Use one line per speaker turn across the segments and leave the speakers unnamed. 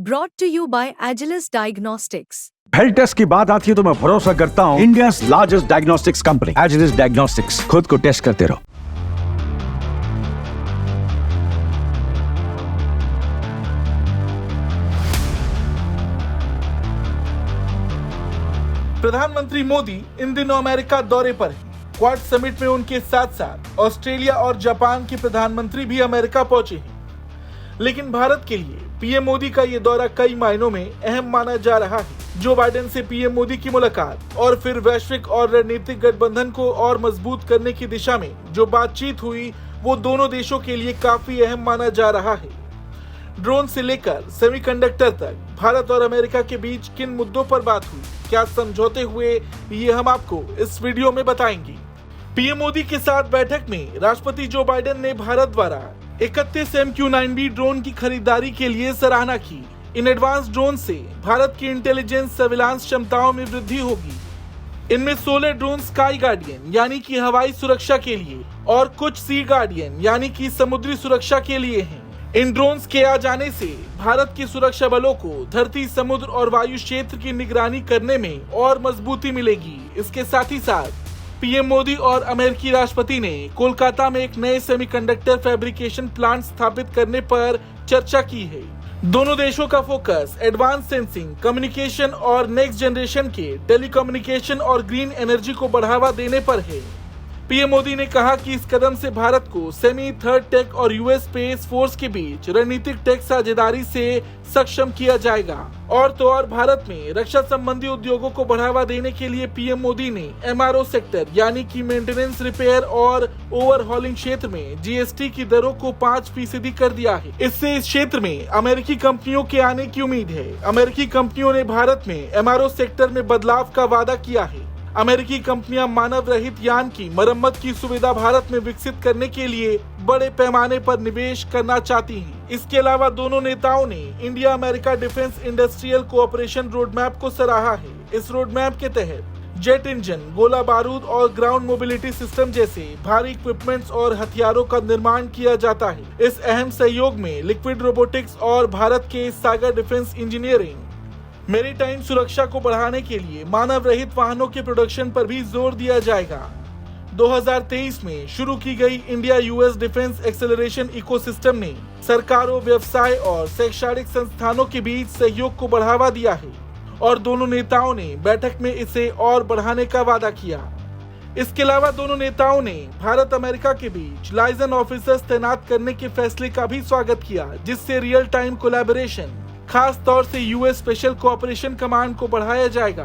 Brought to you by Agilus Diagnostics.
Health test की बात आती है तो मैं भरोसा करता हूँ India largest diagnostics company Agilus diagnostics. खुद को टेस्ट करते रहो।
प्रधानमंत्री मोदी इन दिनों अमेरिका दौरे पर हैं। क्वाड समिट में उनके साथ साथ ऑस्ट्रेलिया और जापान के प्रधानमंत्री भी अमेरिका पहुंचे हैं। लेकिन भारत के लिए पीएम मोदी का ये दौरा कई मायनों में अहम माना जा रहा है। जो बाइडेन से पीएम मोदी की मुलाकात और फिर वैश्विक और रणनीतिक गठबंधन को और मजबूत करने की दिशा में जो बातचीत हुई, वो दोनों देशों के लिए काफी अहम माना जा रहा है। ड्रोन से लेकर सेमीकंडक्टर तक भारत और अमेरिका के बीच किन मुद्दों पर बात हुई, क्या समझौते हुए, ये हम आपको इस वीडियो में बताएंगे। पीएम मोदी के साथ बैठक में राष्ट्रपति जो बाइडेन ने भारत द्वारा 31 MQ-9B ड्रोन की खरीदारी के लिए सराहना की। इन एडवांस ड्रोन से भारत की इंटेलिजेंस सर्विलांस क्षमताओं में वृद्धि होगी। इनमें 16 ड्रोन स्काई गार्डियन यानी कि हवाई सुरक्षा के लिए और कुछ सी गार्डियन यानी कि समुद्री सुरक्षा के लिए हैं। इन ड्रोन्स के आ जाने से भारत की सुरक्षा बलों को धरती, समुद्र और वायु क्षेत्र की निगरानी करने में और मजबूती मिलेगी। इसके साथ ही साथ पीएम मोदी और अमेरिकी राष्ट्रपति ने कोलकाता में एक नए सेमीकंडक्टर फैब्रिकेशन प्लांट स्थापित करने पर चर्चा की है। दोनों देशों का फोकस एडवांस सेंसिंग, कम्युनिकेशन और नेक्स्ट जनरेशन के टेलीकम्युनिकेशन और ग्रीन एनर्जी को बढ़ावा देने पर है। पीएम मोदी ने कहा कि इस कदम से भारत को सेमी, थर्ड टेक और यूएस स्पेस फोर्स के बीच रणनीतिक टेक साझेदारी से सक्षम किया जाएगा। और तो और भारत में रक्षा संबंधी उद्योगों को बढ़ावा देने के लिए पीएम मोदी ने एमआरओ सेक्टर यानी कि मेंटेनेंस, रिपेयर और ओवरहॉलिंग क्षेत्र में जीएसटी की दरों को 5% कर दिया है। इससे इस क्षेत्र में अमेरिकी कंपनियों के आने की उम्मीद है। अमेरिकी कंपनियों ने भारत में एमआरओ सेक्टर में बदलाव का वादा किया है। अमेरिकी कंपनियां मानव रहित यान की मरम्मत की सुविधा भारत में विकसित करने के लिए बड़े पैमाने पर निवेश करना चाहती हैं। इसके अलावा दोनों नेताओं ने India America defence industrial cooperation roadmap को सराहा है। इस रोडमैप के तहत जेट इंजन, गोला बारूद और ग्राउंड मोबिलिटी सिस्टम जैसे भारी इक्विपमेंट्स और हथियारों का निर्माण किया जाता है। इस अहम सहयोग में लिक्विड रोबोटिक्स और भारत के सागर डिफेंस इंजीनियरिंग, मैरीटाइम सुरक्षा को बढ़ाने के लिए मानव रहित वाहनों के प्रोडक्शन पर भी जोर दिया जाएगा। 2023 में शुरू की गई India US defence acceleration ecosystem ने सरकारों, व्यवसाय और शैक्षणिक संस्थानों के बीच सहयोग को बढ़ावा दिया है और दोनों नेताओं ने बैठक में इसे और बढ़ाने का वादा किया। इसके अलावा दोनों नेताओं ने भारत अमेरिका के बीच लाइजन ऑफिसर्स तैनात करने के फैसले का भी स्वागत किया, जिससे रियल टाइम कोलैबोरेशन, खास तौर से यूएस स्पेशल कोऑपरेशन कमांड को बढ़ाया जाएगा।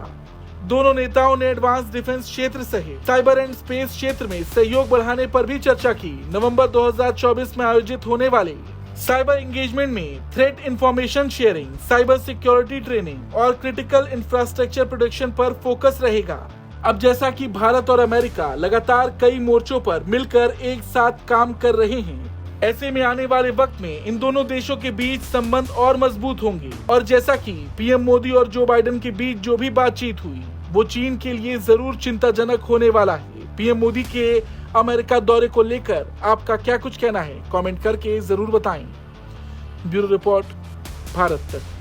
दोनों नेताओं ने एडवांस डिफेंस क्षेत्र सहित साइबर एंड स्पेस क्षेत्र में सहयोग बढ़ाने पर भी चर्चा की। नवंबर 2024 में आयोजित होने वाले साइबर एंगेजमेंट में threat information sharing, cyber security training और क्रिटिकल इंफ्रास्ट्रक्चर प्रोटेक्शन पर फोकस रहेगा। अब जैसा कि भारत और अमेरिका लगातार कई मोर्चों पर मिलकर एक साथ काम कर रहे हैं, ऐसे में आने वाले वक्त में इन दोनों देशों के बीच संबंध और मजबूत होंगे। और जैसा कि पीएम मोदी और जो बाइडेन के बीच जो भी बातचीत हुई, वो चीन के लिए जरूर चिंताजनक होने वाला है। पीएम मोदी के अमेरिका दौरे को लेकर आपका क्या कुछ कहना है, कमेंट करके जरूर बताएं। ब्यूरो रिपोर्ट, भारत तक।